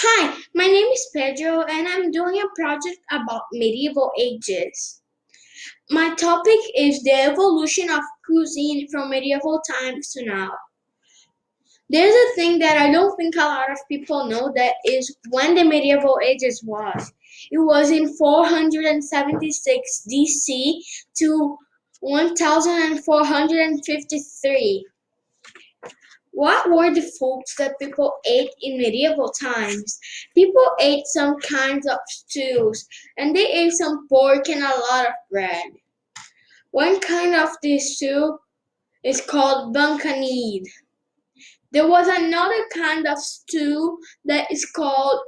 Hi, my name is Pedro and I'm doing a project about medieval ages. My topic is the evolution of cuisine from medieval times to now. There's a thing that I don't think a lot of people know, that is when the medieval ages was. It was in 476 DC to 1453. What were the foods that people ate in medieval times? People ate some kinds of stews, and they ate some pork and a lot of bread. One kind of this stew is called bunkanid. There was another kind of stew that is called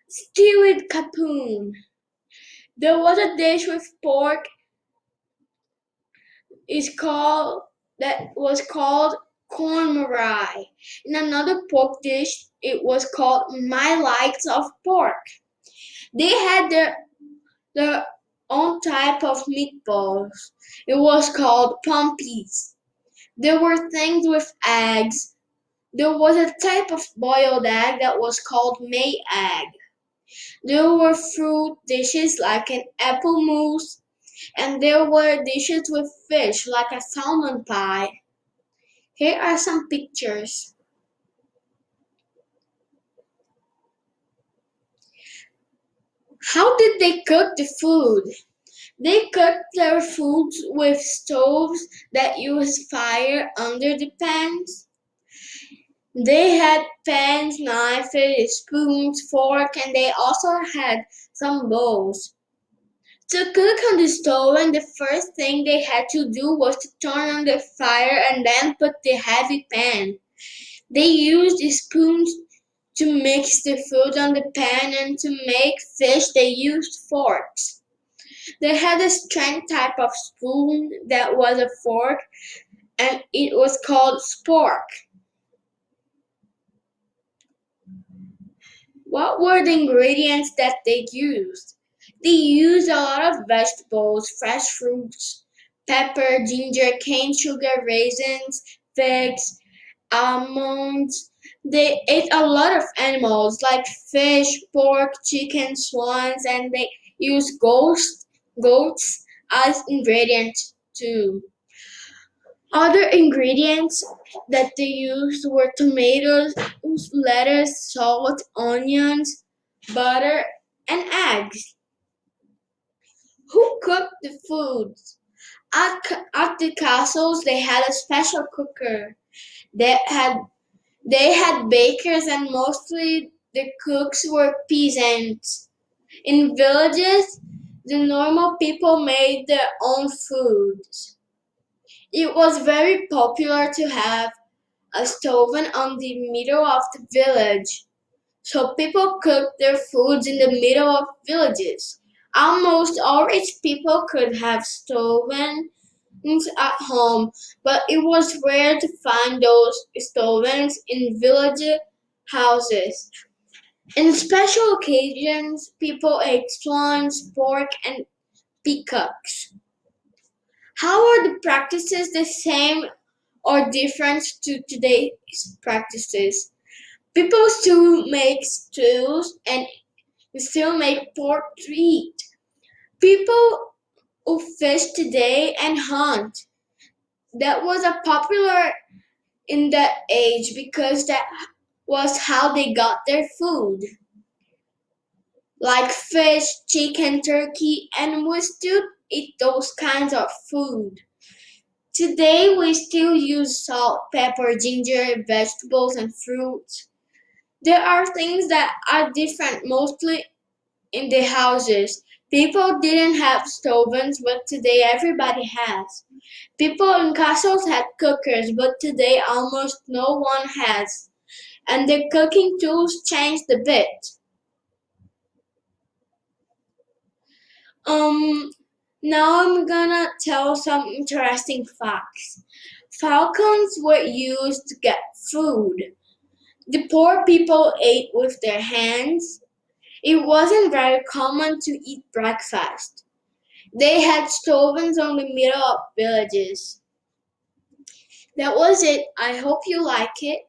stewed capoon. There was a dish with pork is called that was called corn marai. In another pork dish, it was called my likes of pork. They had their own type of meatballs. It was called pompies. There were things with eggs. There was a type of boiled egg that was called May egg. There were fruit dishes like an apple mousse, and there were dishes with fish like a salmon pie. Here are some pictures. How did they cook the food? They cooked their foods with stoves that use fire under the pans. They had pans, knives, spoons, fork, and they also had some bowls. To cook on the stove, and the first thing they had to do was to turn on the fire and then put the heavy pan. They used spoons to mix the food on the pan, and to make fish they used forks. They had a strange type of spoon that was a fork, and it was called spork. What were the ingredients that they used? They used a lot of vegetables, fresh fruits, pepper, ginger, cane sugar, raisins, figs, almonds. They ate a lot of animals like fish, pork, chicken, swans, and they used goats as ingredients too. Other ingredients that they used were tomatoes, lettuce, salt, onions, butter, and eggs. Who cooked the foods? At the castles, they had a special cooker. They had they had bakers, and mostly the cooks were peasants. In villages, the normal people made their own foods. It was very popular to have a stove on the middle of the village, so people cooked their foods in the middle of villages. Almost all rich people could have stoves at home, but it was rare to find those stoves in village houses. In special occasions, people ate swans, pork, and peacocks. How are the practices the same or different to today's practices? People still make stews and still make pork to eat. People who fish today and hunt. That was a popular in that age because that was how they got their food. Like fish, chicken, turkey, and we still eat those kinds of food. Today we still use salt, pepper, ginger, vegetables, and fruits. There are things that are different mostly in the houses. People didn't have stoves, but today everybody has. People in castles had cookers, but today almost no one has. And the cooking tools changed a bit. Um, Now I'm gonna tell some interesting facts. Falcons were used to get food. The poor people ate with their hands. It wasn't very common to eat breakfast. They had stoves on the middle of villages. That was it. I hope you like it.